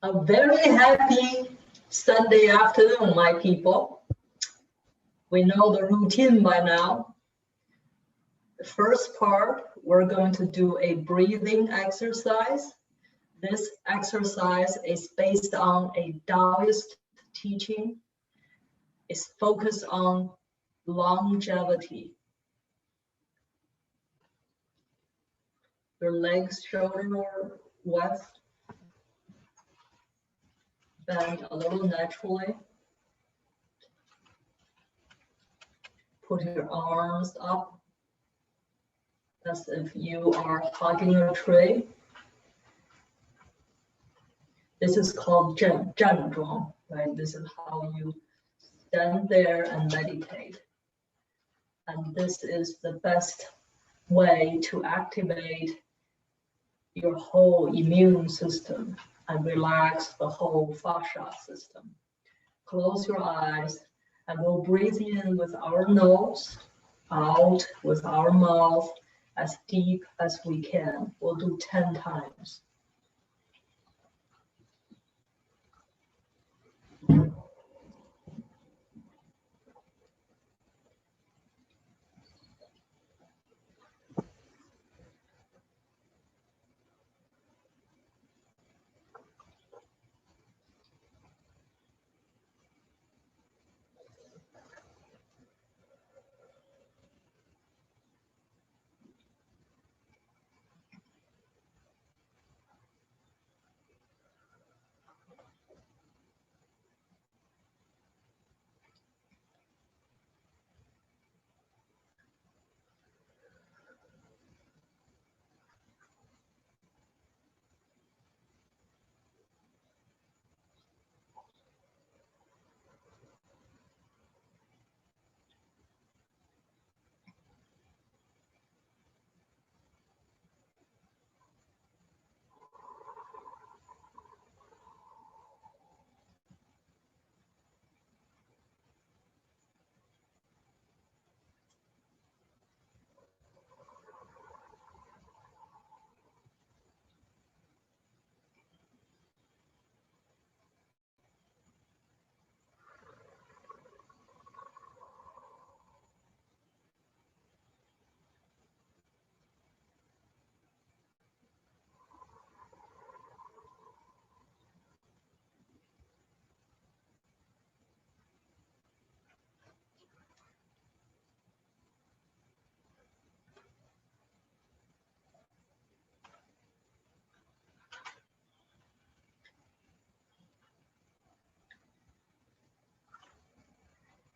A very happy Sunday afternoon, my people. We know the routine by now. The first part, we're going to do a breathing exercise. This exercise is based on a Taoist teaching. It's focused on longevity. Your legs, shoulder width, bend a little naturally. Put your arms up as if you are hugging a tree. This is called 站桩, right? This is how you stand there and meditate. And this is the best way to activate your whole immune system and relax the whole fascia system. Close your eyes and we'll breathe in with our nose, out with our mouth, as deep as we can. We'll do 10 times.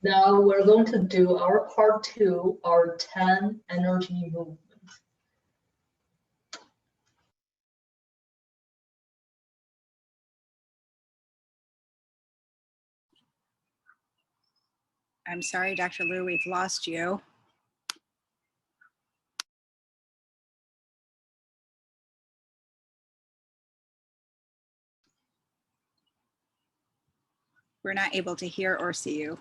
Now we're going to do our part 2, our 10 energy movements. I'm sorry, Dr. Liu, we've lost you. We're not able to hear or see you.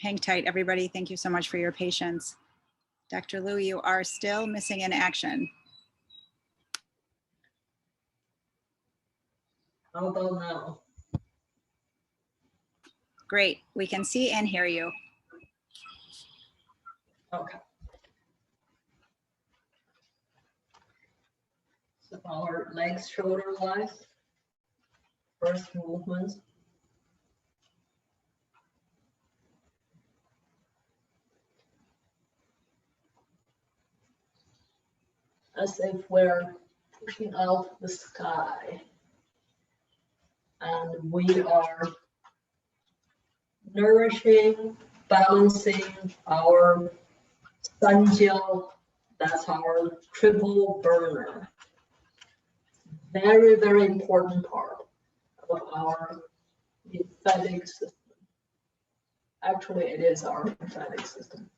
Hang tight, everybody. Thank you so much for your patience. Dr. Liu, you are still missing in action. How about now? Great, we can see and hear you. Okay. So our legs shoulder width, first movement. As if we're pushing out the sky. And we are nourishing, balancing our Sanjiao, that's our triple burner. Very, very important part of our lymphatic system. Actually, it is our lymphatic system.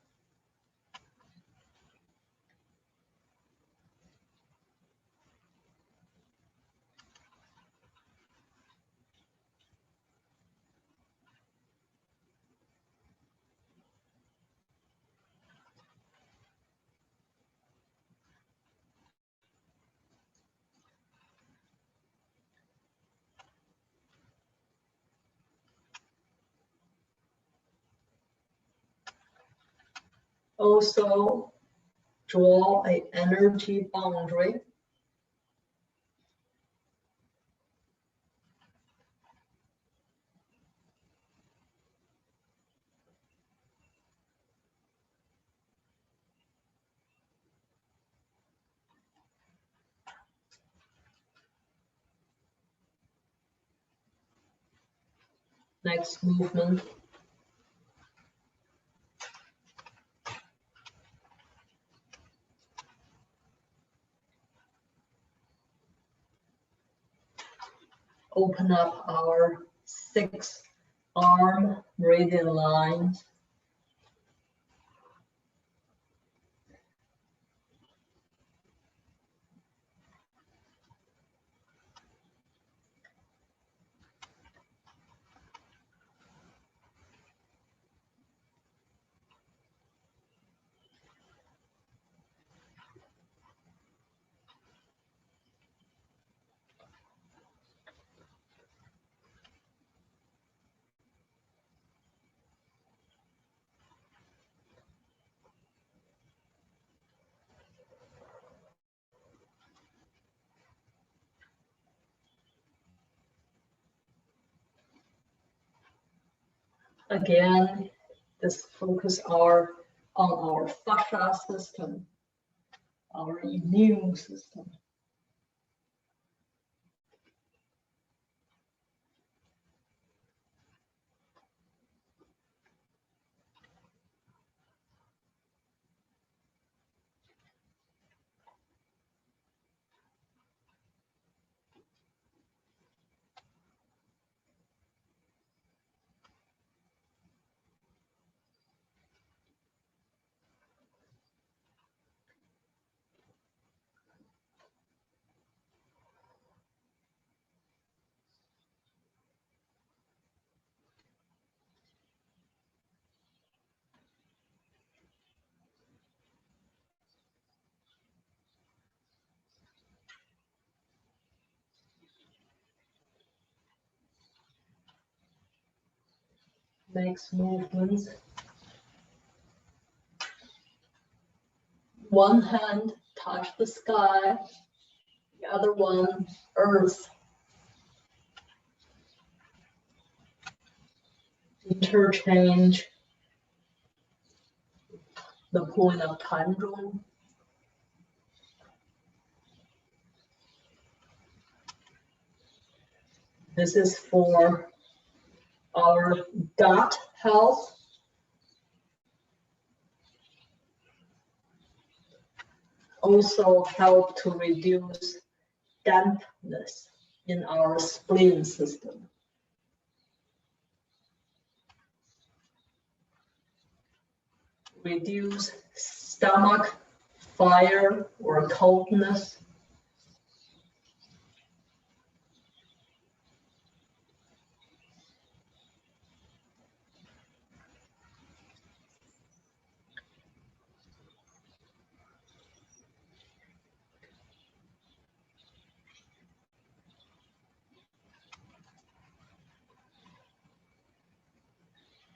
Also, draw an energy boundary. Next movement. Open up our 6 arm meridian lines. Again, this focus on our fascia system, our immune system. Next movements. One hand touch the sky, the other one earth. Interchange the point of time zone. This is for our gut health. Also help to reduce dampness in our spleen system. Reduce stomach fire or coldness.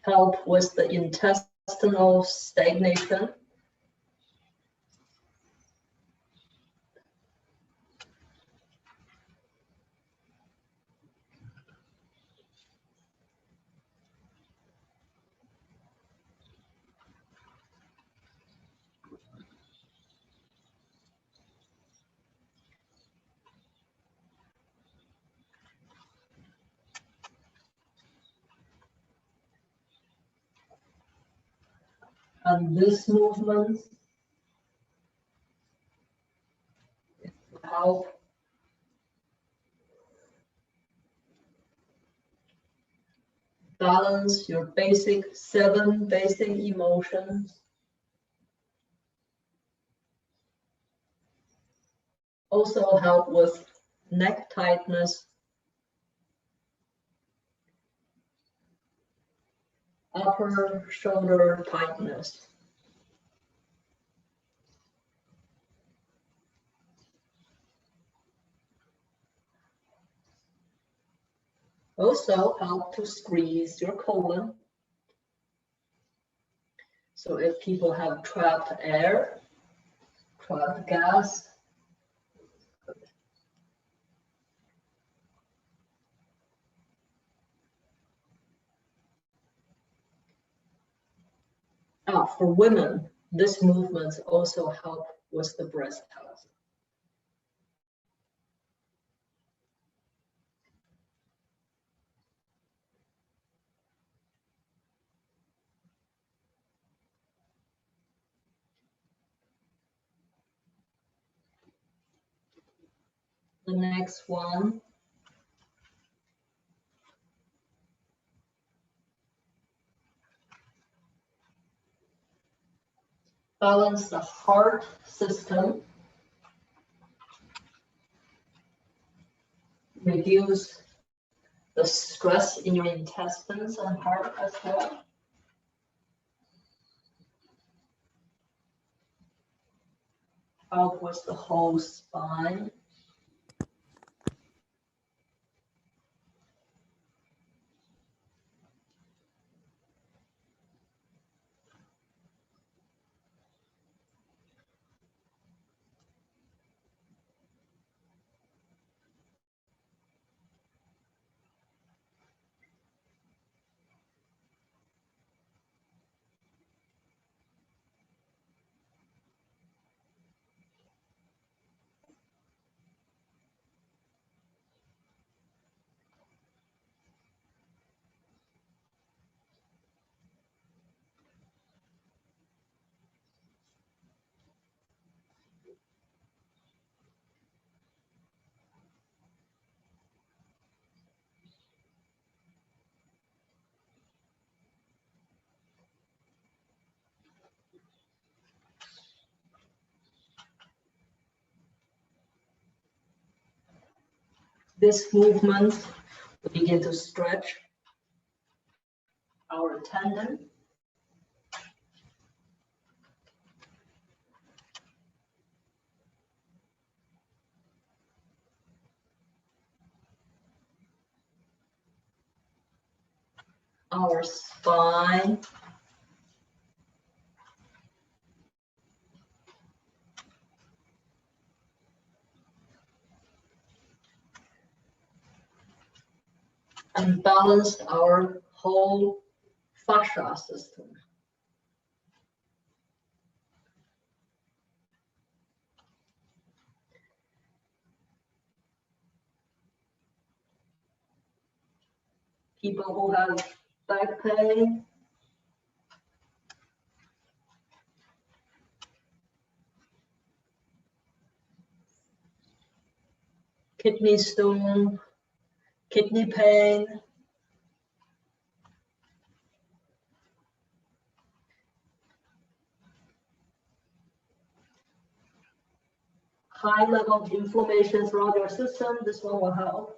Help with the intestinal stagnation. And this movement help balance your seven basic emotions. Also help with neck tightness, upper shoulder tightness. Also help to squeeze your colon. So if people have trapped air, trapped gas, for women, this movement also help with the breast health. The next one. Balance the heart system. Reduce the stress in your intestines and heart as well. Help with the whole spine. This movement, we begin to stretch our tendon. Our spine. And balance our whole fascia system. People who have back pain, kidney stone, kidney pain, high level of inflammation throughout your system, this one will help.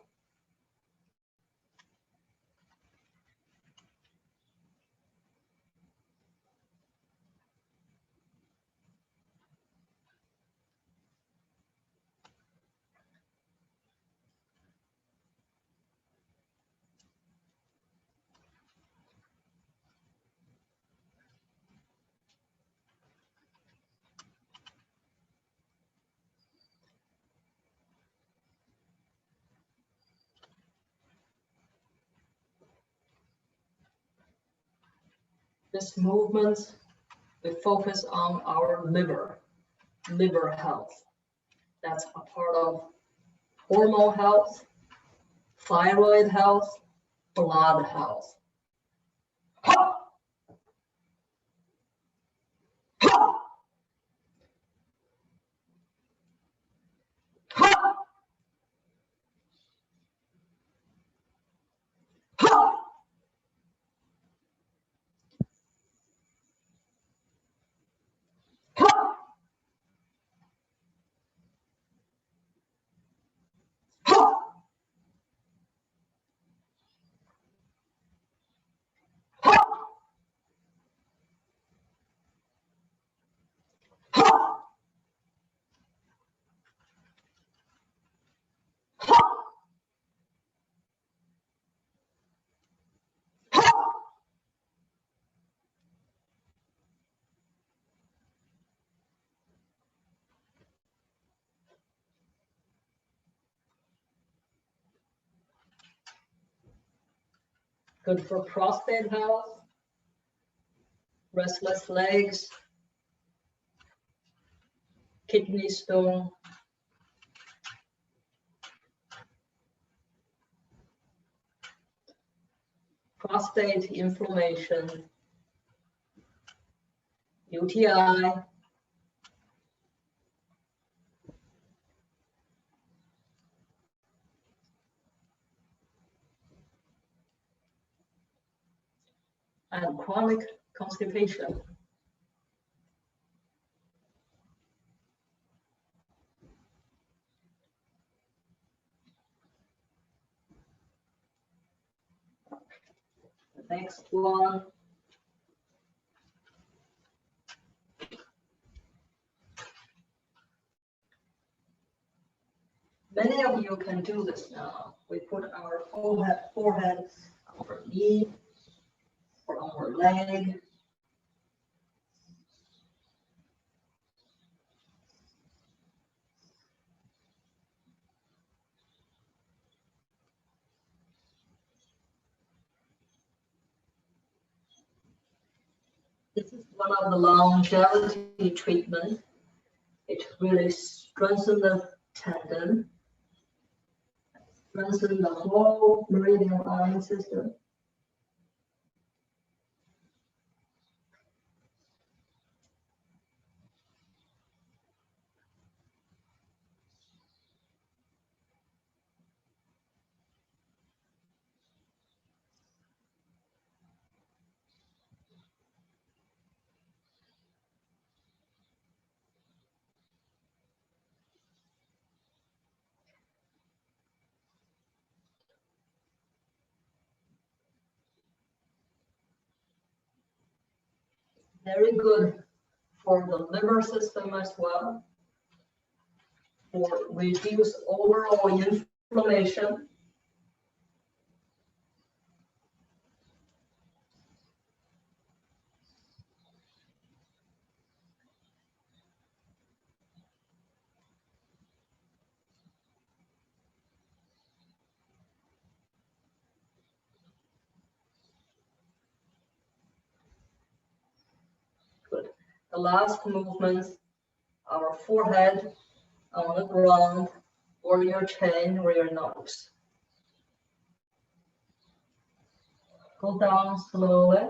This movement, we focus on our liver health. That's a part of hormone health, thyroid health, blood health. Ha! Ha! Ha! Ha! Good for prostate health, restless legs, kidney stone, prostate inflammation, UTI, and chronic constipation. The next one. Many of you can do this now. We put our forehead on our knee or on our leg. This is one of the longevity treatment. It really strengthens the tendon, strengthens the whole meridian line system. Very good for the liver system as well, for reduce overall inflammation. Good. The last movement, our forehead on the ground, or your chin, or your nose. Go down slowly.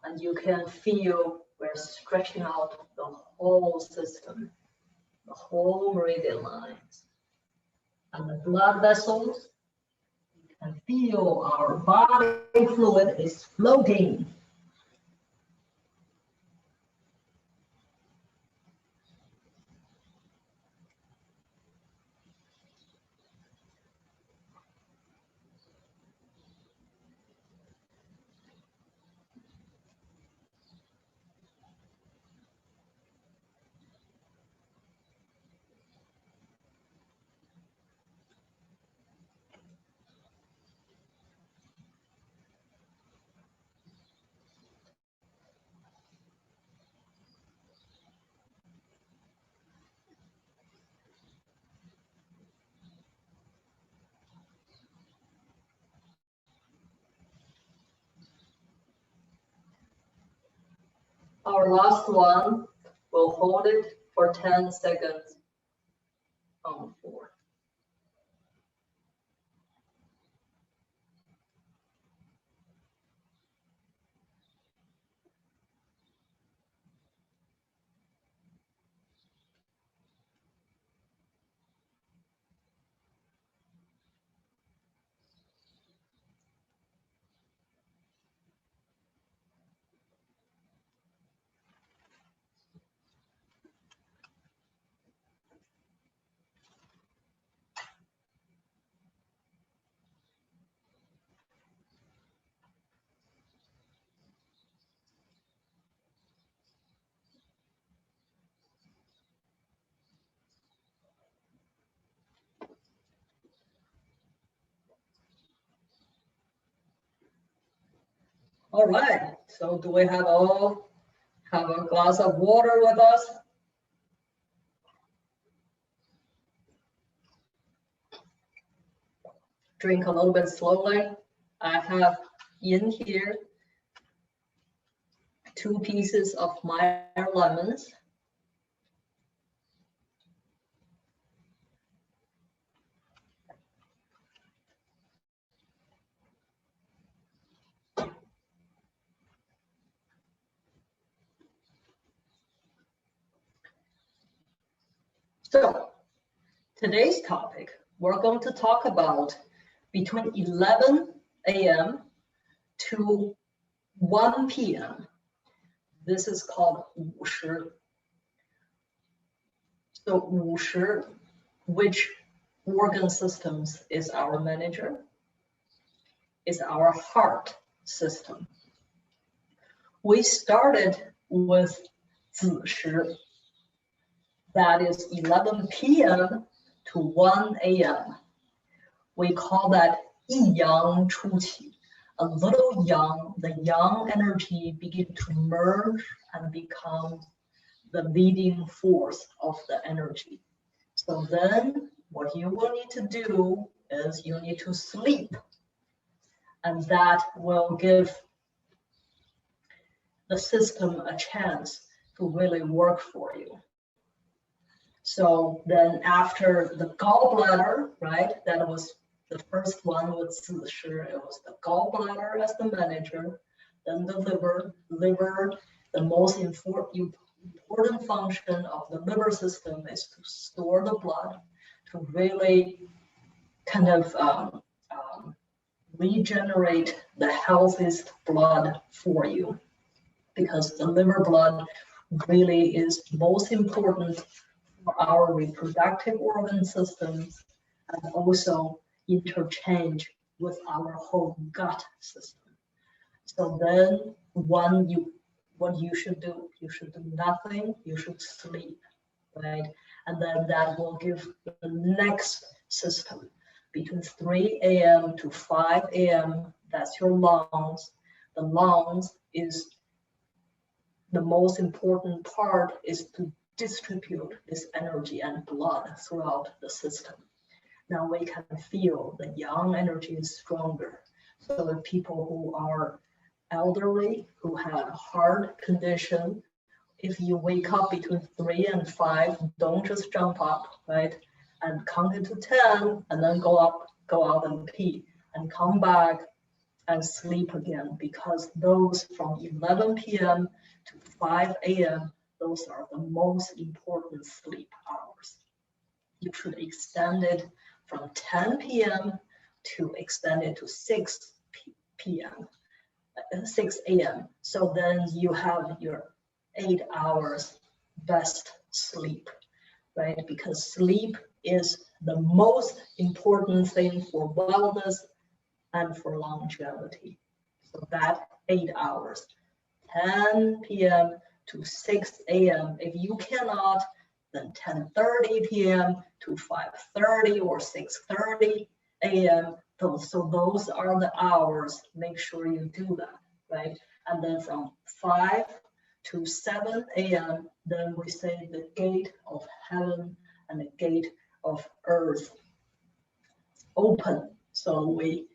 And you can feel we're stretching out the whole system, the whole meridian lines. And the blood vessels, you can feel our body fluid is floating. Our last one, we'll hold it for 10 seconds on the floor. All right, so do we have all have a glass of water with us. Drink a little bit slowly. I have in here 2 pieces of Meyer lemons. So today's topic, we're going to talk about between 11 a.m. to 1 p.m. This is called 午时. So 午时, which organ systems is our manager? Is our heart system. We started with 子时. That is 11 p.m. to 1 a.m. We call that 一阳初起. A little yang, the yang energy begin to merge and become the leading force of the energy. So then what you will need to do is you need to sleep. And that will give the system a chance to really work for you. So then after the gallbladder, right, that was the first one with 子时, it was the gallbladder as the manager, then the liver, the most important function of the liver system is to store the blood, to really kind of regenerate the healthiest blood for you, because the liver blood really is most important for our reproductive organ systems and also interchange with our whole gut system. So then what you should do nothing, you should sleep, right? And then that will give the next system between 3 a.m. to 5 a.m. That's your lungs. The lungs is the most important part, is to distribute this energy and blood throughout the system. Now we can feel the yang energy is stronger. So the people who are elderly, who have heart condition, if you wake up between 3 and 5, don't just jump up, right? And count it to 10 and then go out and pee and come back and sleep again, because those from 11 p.m. to 5 a.m., those are the most important sleep hours. You should extend it from 10 p.m. to extend it to 6 a.m. So then you have your 8 hours best sleep, right? Because sleep is the most important thing for wellness and for longevity. So that 8 hours, 10 p.m. to 6 a.m. If you cannot, then 10:30 p.m. to 5:30 or 6:30 a.m. So those are the hours. Make sure you do that, right? And then from 5 to 7 a.m., then we say the gate of heaven and the gate of earth open. So we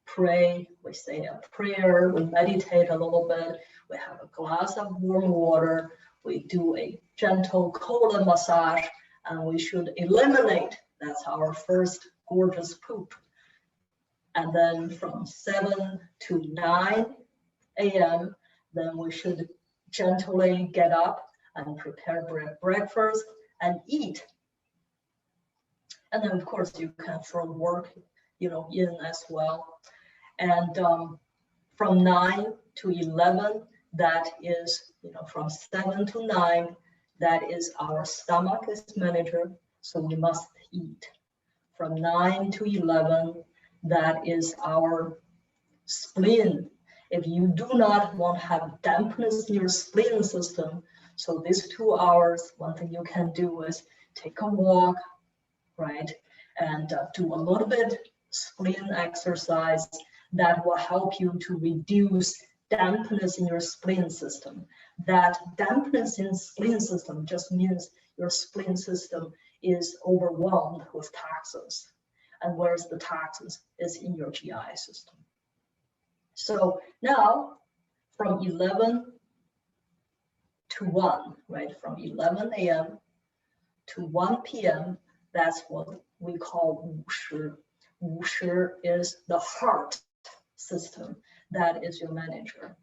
pray, we say a prayer, we meditate a little bit, we have a glass of warm water, we do a gentle colon massage, and we should eliminate, that's our first gorgeous poop. And then from 7 to 9 a.m., then we should gently get up and prepare breakfast and eat. And then of course you can throw work, in as well. And from 9 to 11, that is, from 7 to 9, that is our stomach is manager, so we must eat. From 9 to 11, that is our spleen. If you do not want to have dampness in your spleen system, so these 2 hours, one thing you can do is take a walk, right? And do a little bit spleen exercise that will help you to reduce dampness in your spleen system. That dampness in spleen system just means your spleen system is overwhelmed with toxins, and whereas the toxins is in your GI system. So now from 11 to 1, right? From 11 a.m. to 1 p.m., that's what we call 午时. 午时 is the heart system, that is your manager.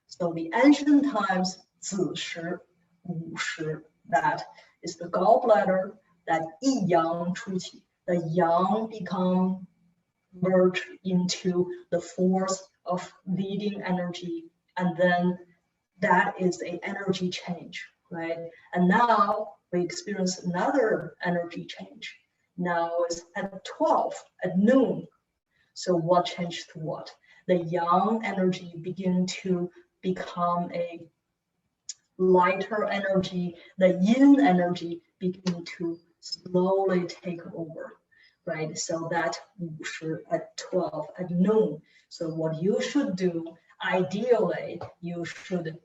So the ancient times, 子时, 午时, that is the gallbladder, that 一阳出气, the yang become merged into the force of leading energy, and then that is an energy change, right? And now we experience another energy change. Now it's at 12, at noon. So what changed to what? The yang energy begin to become a lighter energy. The yin energy begin to slowly take over, right? So that 午时 at 12, at noon. So what you should do, ideally, you should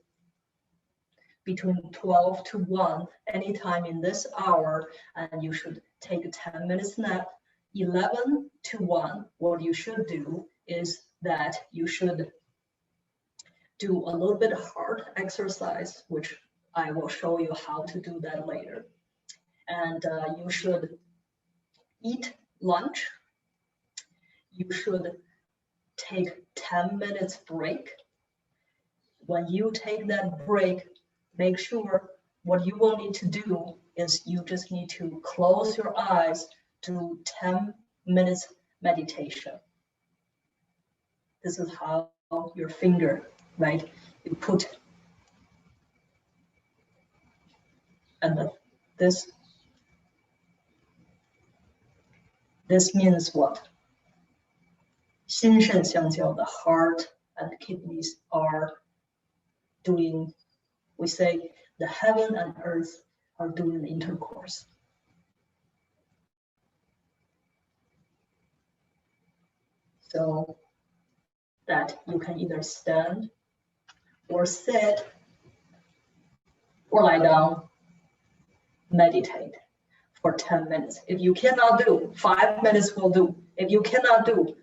between 12 to 1, anytime in this hour, and you should take a 10 minutes nap. 11 to 1, what you should do is that you should do a little bit of hard exercise, which I will show you how to do that later. And you should eat lunch. You should take 10 minutes break. When you take that break, make sure what you will need to do is you just need to close your eyes, do 10 minutes meditation. This is how your finger, right? You put, and this means what? 心肾相交, the heart and the kidneys are doing, we say the heaven and earth are doing intercourse. So that you can either stand or sit or lie down, meditate for 10 minutes. If you cannot do, 5 minutes will do. If you cannot do,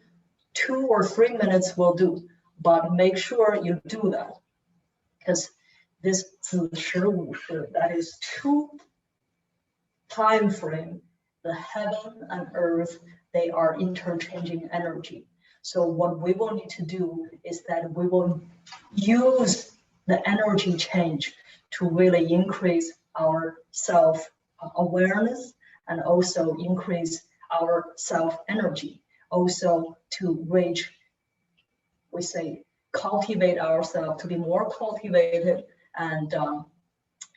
2 or 3 minutes will do, but make sure you do that, because this 子时午时, that is 2 time frame, the heaven and earth, they are interchanging energy. So what we will need to do is that we will use the energy change to really increase our self-awareness and also increase our self-energy, also to reach, we say, cultivate ourselves, to be more cultivated and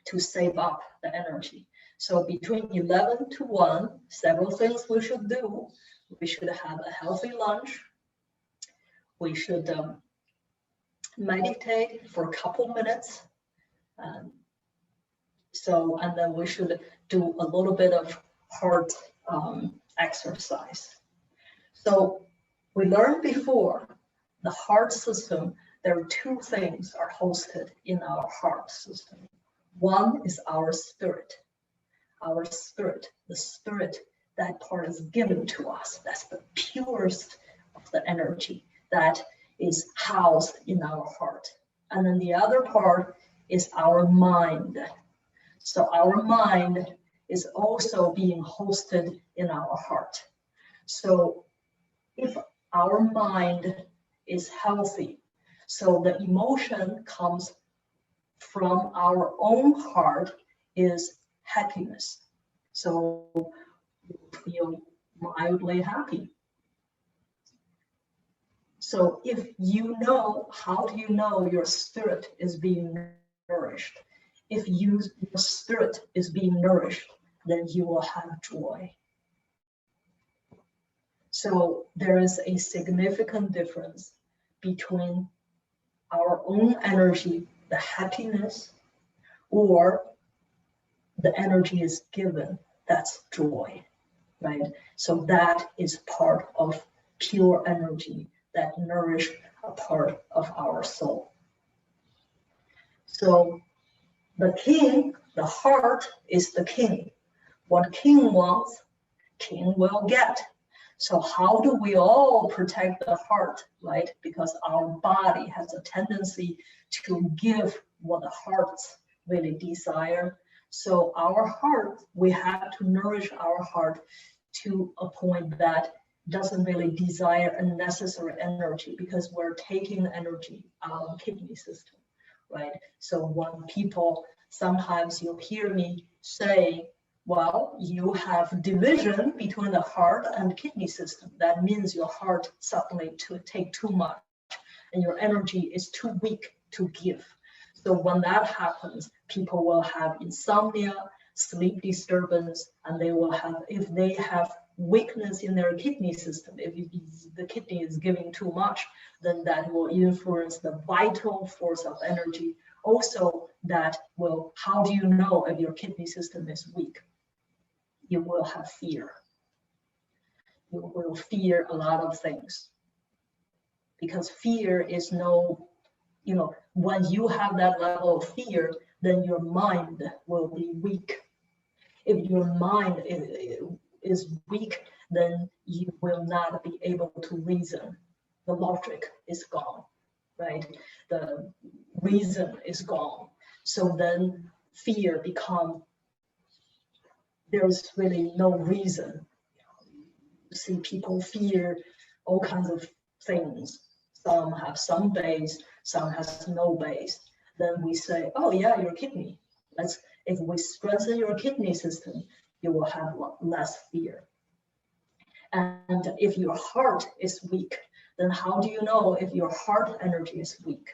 to save up the energy. So between 11 to 1, several things we should do. We should have a healthy lunch. We should meditate for a couple minutes. And then we should do a little bit of heart exercise. So we learned before, the heart system, there are 2 things are hosted in our heart system. One is our spirit. Our spirit, the spirit, that part is given to us. That's the purest of the energy that is housed in our heart. And then the other part is our mind. So our mind is also being hosted in our heart. So if our mind is healthy, so the emotion comes from our own heart is happiness. So you feel mildly happy. So if you know, how do you know your spirit is being nourished? If your spirit is being nourished, then you will have joy. So there is a significant difference between our own energy, the happiness, or the energy is given, that's joy, right? So that is part of pure energy that nourish a part of our soul. So the king, the heart is the king. What king wants, king will get. So how do we all protect the heart, right? Because our body has a tendency to give what the hearts really desire. So our heart, we have to nourish our heart to a point that doesn't really desire unnecessary energy, because we're taking energy out of the kidney system, right? So when people, sometimes you'll hear me say, well, you have division between the heart and kidney system. That means your heart suddenly to take too much and your energy is too weak to give. So when that happens, people will have insomnia, sleep disturbance, and they will have, if they have weakness in their kidney system, if the kidney is giving too much, then that will influence the vital force of energy. Also, that will, how do you know if your kidney system is weak? You will have fear. You will fear a lot of things. Because fear is no, you know, when you have that level of fear, then your mind will be weak. If your mind is weak, then you will not be able to reason. The logic is gone, right? The reason is gone. So then fear becomes, there's really no reason. You see people fear all kinds of things. Some have some base, some has no base. Then we say, oh yeah, your kidney. If we strengthen your kidney system, you will have less fear. And if your heart is weak, then how do you know if your heart energy is weak?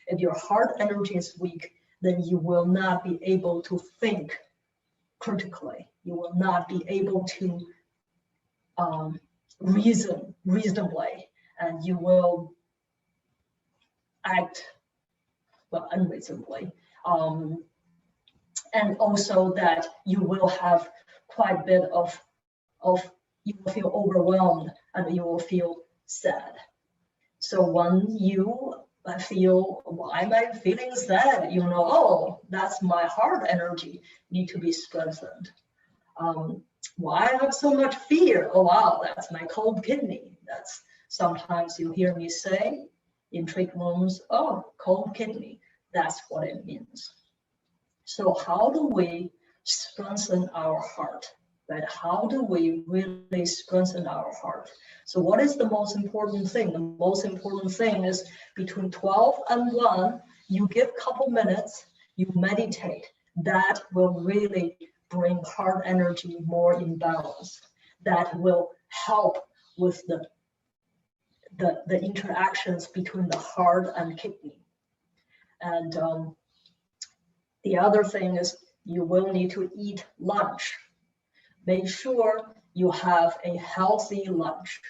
If your heart energy is weak, then you will not be able to think critically. You will not be able to reason reasonably, and you will act unreasonably. And also that you will have quite a bit of you will feel overwhelmed and you will feel sad. So when you feel, why am I feeling sad? You know, oh, that's my heart energy need to be strengthened. Why I have so much fear? Oh wow, that's my cold kidney. That's sometimes you hear me say in treatments, oh, cold kidney. That's what it means. So how do we strengthen our heart? Right? How do we really strengthen our heart? So what is the most important thing? The most important thing is between 12 and 1, you give a couple minutes, you meditate. That will really bring heart energy more in balance. That will help with the interactions between the heart and kidney. And the other thing is you will need to eat lunch. Make sure you have a healthy lunch.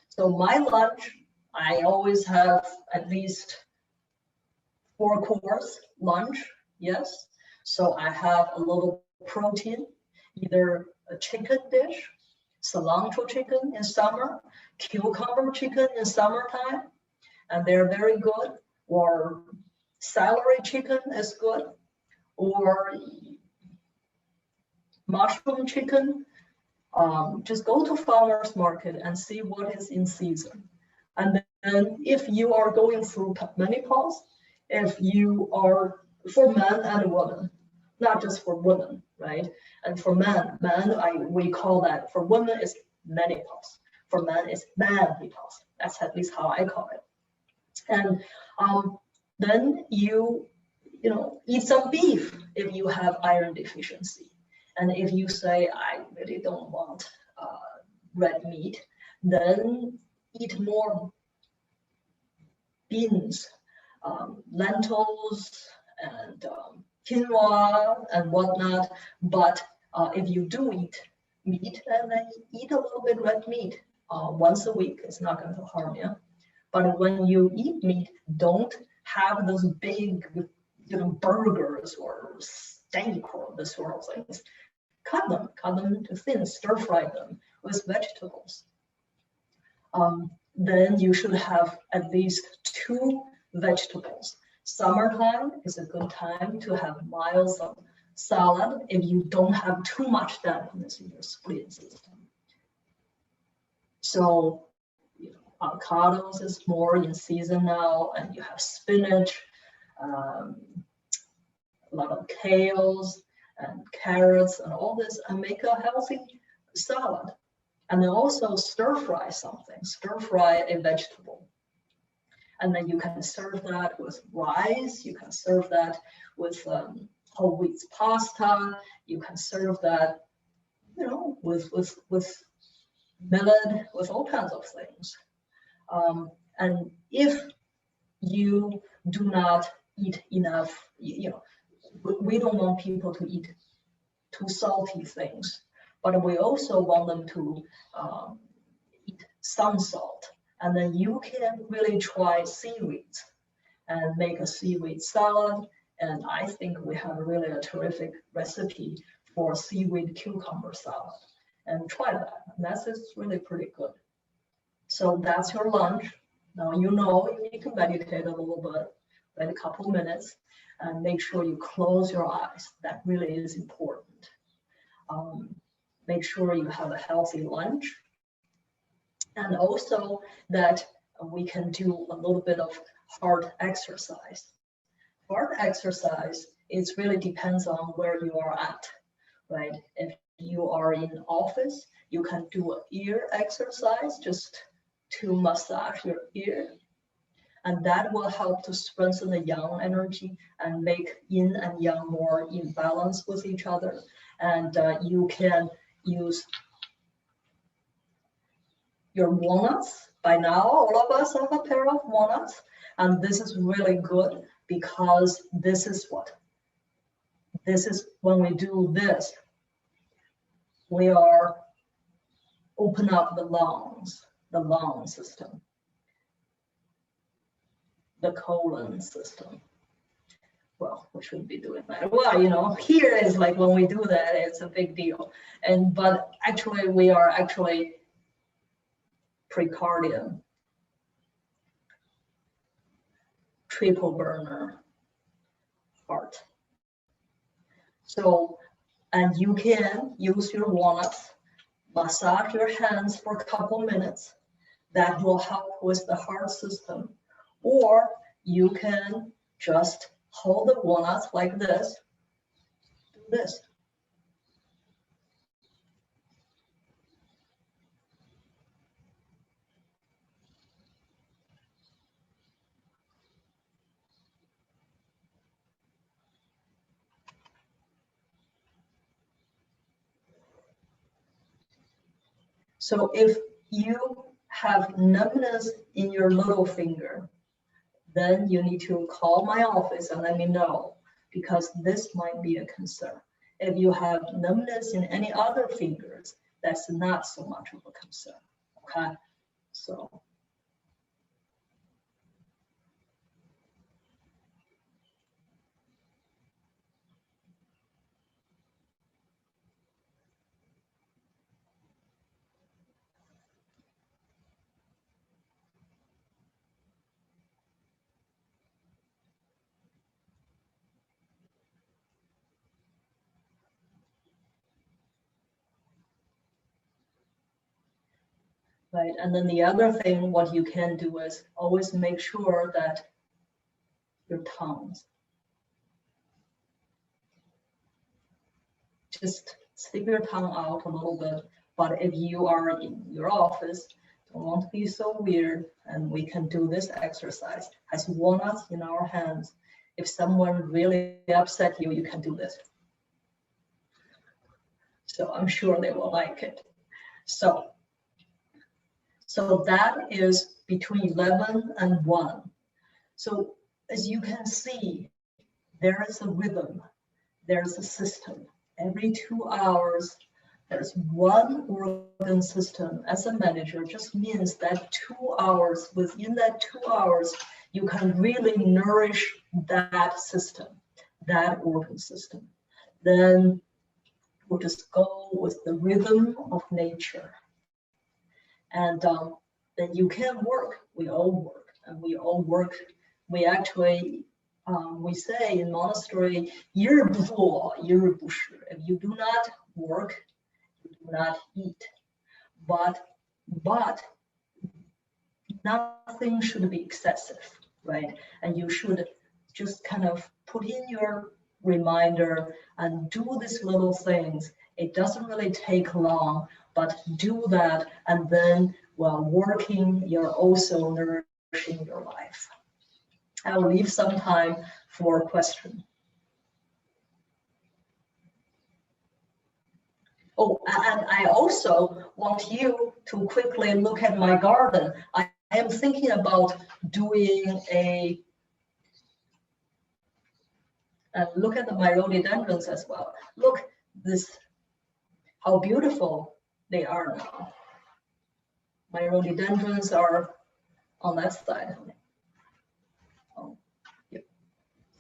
So my lunch, I always have at least 4-course lunch, yes. So I have a little protein, either a chicken dish, cilantro chicken in summer, cucumber chicken in summertime, and they're very good, or celery chicken is good, or mushroom chicken. Just go to farmer's market and see what is in season. And then if you are going through menopause, if you are, for men and women, not just for women, right? And for men, we call that, for women it's menopause, for men it's menopause. That's at least how I call it. And then you eat some beef if you have iron deficiency. And if you say, I really don't want red meat, then eat more beans, lentils, and quinoa and whatnot. But if you do eat meat, then eat a little bit red meat once a week. It's not going to harm you. But when you eat meat, don't have those big, burgers or steak or this sort of things. Cut them to thin, stir fry them with vegetables. then you should have at least 2 vegetables. Summertime is a good time to have mild salad if you don't have too much dampness in your spleen system. So, you know, avocados is more in season now, and you have spinach, a lot of kales and carrots and all this, and make a healthy salad. And then also stir fry something, stir fry a vegetable. And then you can serve that with rice, you can serve that with whole wheat pasta, you can serve that, you know, with millet, with all kinds of things. And if you do not eat enough, you know, we don't want people to eat too salty things, but we also want them to eat some salt. And then you can really try seaweeds and make a seaweed salad. And I think we have really a terrific recipe for seaweed cucumber salad. And try that. And that's just really pretty good. So that's your lunch. Now you know you need to meditate a little bit, wait a couple minutes, and make sure you close your eyes. That really is important. Make sure you have a healthy lunch. And also that we can do a little bit of heart exercise. Heart exercise, it really depends on where you are at, right? If you are in office, you can do an ear exercise just to massage your ear. And that will help to strengthen the yang energy and make yin and yang more in balance with each other. And you can use your walnuts. By now, all of us have a pair of walnuts. And this is really good because this is when we do this, we are open up the lung system, the colon system. Well, we shouldn't be doing that. Well, you know, here is like when we do that, it's a big deal. But actually, we are actually precardium, triple burner heart. So, and you can use your walnuts, massage your hands for a couple minutes. That will help with the heart system. Or you can just hold the walnuts like this, do this. So if you have numbness in your little finger, then you need to call my office and let me know, because this might be a concern. If you have numbness in any other fingers, that's not so much of a concern, okay? So. Right, and then the other thing, what you can do is always make sure that your tongues, just stick your tongue out a little bit. But if you are in your office, don't want to be so weird, and we can do this exercise. As walnuts in our hands, if someone really upset you, you can do this. So I'm sure they will like it. So that is between 11 and 1. So as you can see, there is a rhythm, there's a system. Every 2 hours, there's one organ system. As a manager, just means that 2 hours, within that 2 hours, you can really nourish that system, that organ system. Then we'll just go with the rhythm of nature. And then you can work. We all work, and we all work. We actually, we say in monastery, 一日不做,一日不食. If you do not work, you do not eat. But nothing should be excessive, right? And you should just kind of put in your reminder and do these little things. It doesn't really take long, but do that, and then while working, you're also nourishing your life. I'll leave some time for question. Oh, and I also want you to quickly look at my garden. I am thinking about doing look at my rhododendrons as well. Look, how beautiful they are now. My rhododendrons are on that side. Oh, yep.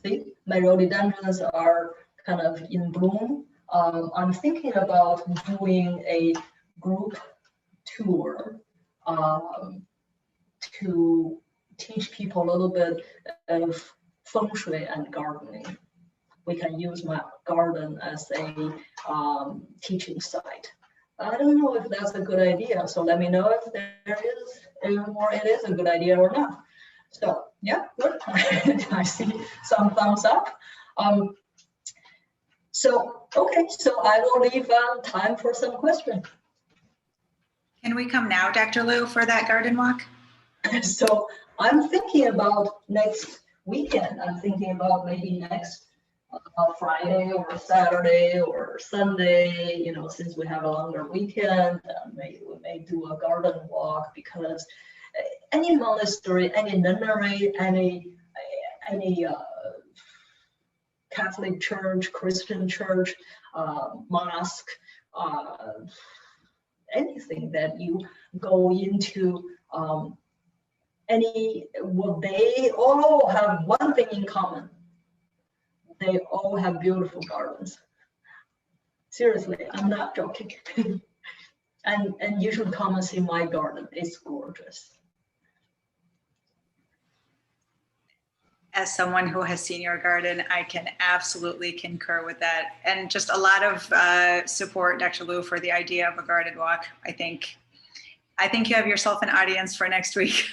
See, my rhododendrons are kind of in bloom. I'm thinking about doing a group tour to teach people a little bit of feng shui and gardening. We can use my garden as a teaching site. I don't know if that's a good idea, so let me know if it is a good idea or not. So yeah, good. I see some thumbs up. Okay, so I will leave time for some questions. Can we come now, Dr. Liu, for that garden walk? So I'm thinking about next weekend. I'm thinking about maybe next Friday or Saturday or Sunday, you know, since we have a longer weekend, maybe we may do a garden walk, because any monastery, any nunnery, any Catholic church, Christian church, mosque, anything that you go into, they all have one thing in common. They all have beautiful gardens. Seriously, I'm not joking. and you should come and see my garden. It's gorgeous. As someone who has seen your garden, I can absolutely concur with that. And just a lot of support, Dr. Liu, for the idea of a garden walk. I think you have yourself an audience for next week.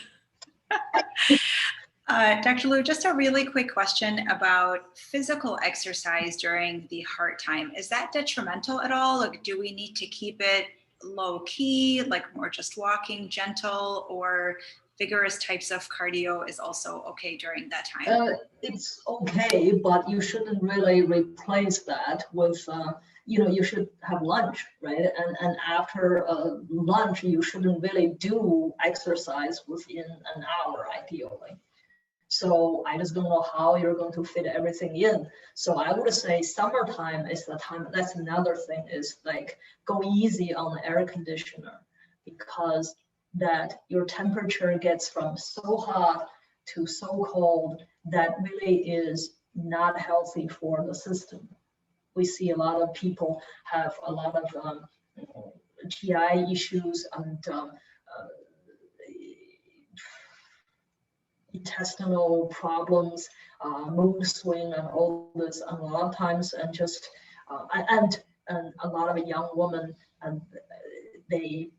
Dr. Liu, just a really quick question about physical exercise during the heart time. Is that detrimental at all? Like, do we need to keep it low key, like more just walking, gentle, or vigorous types of cardio is also okay during that time? It's okay, but you shouldn't really replace that with, you should have lunch, right? And after lunch, you shouldn't really do exercise within an hour, ideally. So I just don't know how you're going to fit everything in. So I would say summertime is the time. That's another thing, is like go easy on the air conditioner, because that your temperature gets from so hot to so cold that really is not healthy for the system. We see a lot of people have a lot of GI issues and intestinal problems, mood swing, and all this, and a lot of times, and just and a lot of young women, and they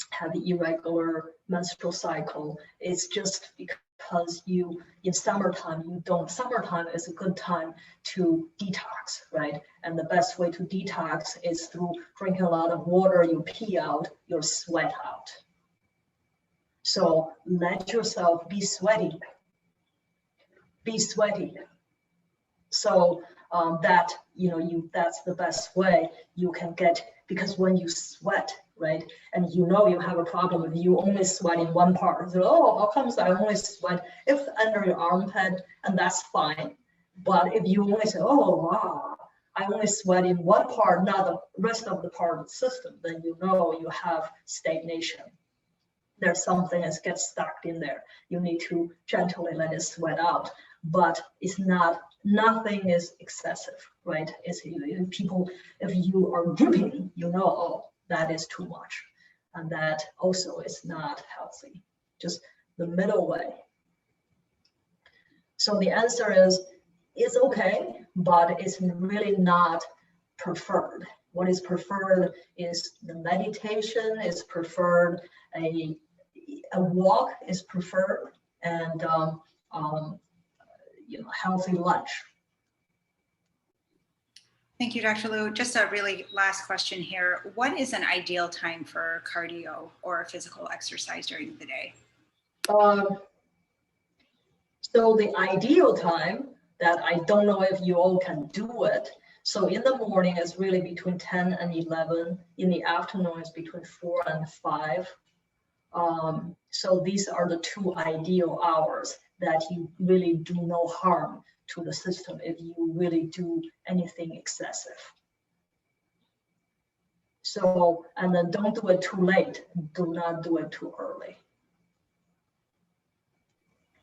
have irregular menstrual cycle. It's just because in summertime, summertime is a good time to detox, right? And the best way to detox is through drinking a lot of water. You pee out, you sweat out. So let yourself be sweaty. Be sweaty. So that's the best way you can get, because when you sweat, right, and you have a problem if you only sweat in one part. So, how comes I only sweat if under your armpit, and that's fine. But if you only say, oh wow, I only sweat in one part, not the rest of the part of the system, then you have stagnation. There's something that gets stuck in there. You need to gently let it sweat out. But it's nothing is excessive, right? If you are dripping, oh, that is too much. And that also is not healthy. just the middle way. So the answer is, it's okay, but it's really not preferred. What is preferred is the meditation is preferred, a walk is preferred, and healthy lunch. Thank you, Dr. Liu. Just a really last question here. What is an ideal time for cardio or physical exercise during the day? So the ideal time that I don't know if you all can do it. So in the morning is really between 10 and 11. In the afternoon is between 4 and 5. So these are the two ideal hours that you really do no harm to the system if you really do anything excessive. So, and then don't do it too late. Do not do it too early.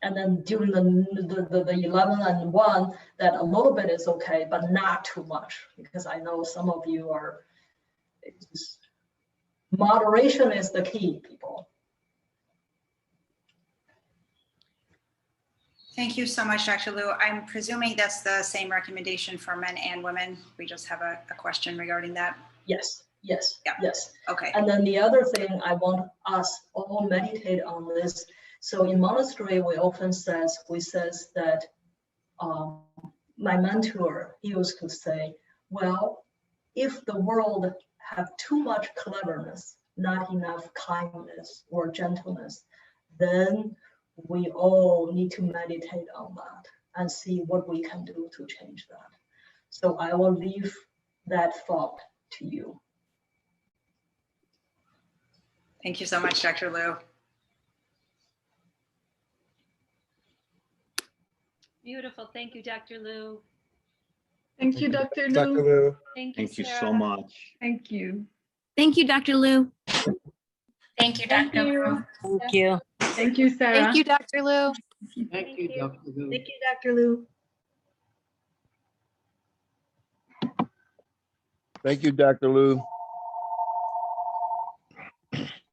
And then during the 11 and 1, that a little bit is okay, but not too much, because I know some of you are, moderation is the key, people. Thank you so much, Dr. Liu. I'm presuming that's the same recommendation for men and women. We just have a question regarding that. Yes, yes, yeah. Yes. Okay. And then the other thing I want us all meditate on this. So in monastery, we often says that my mentor, he used to say, well, if the world have too much cleverness, not enough kindness or gentleness, then we all need to meditate on that and see what we can do to change that. So I will leave that thought to you. Thank you so much, Dr. Liu. Beautiful. Thank you, Dr. Liu. Thank you, Dr. Liu. Thank Thank you Sarah. so much. Thank you. Thank you, Dr. Liu. Thank you, Thank Dr. you. Liu. Thank you. Thank you, Sarah. Thank you, Dr. Liu. Thank you. Dr. Liu. Thank you, Dr. Liu. Thank you, Dr. Liu.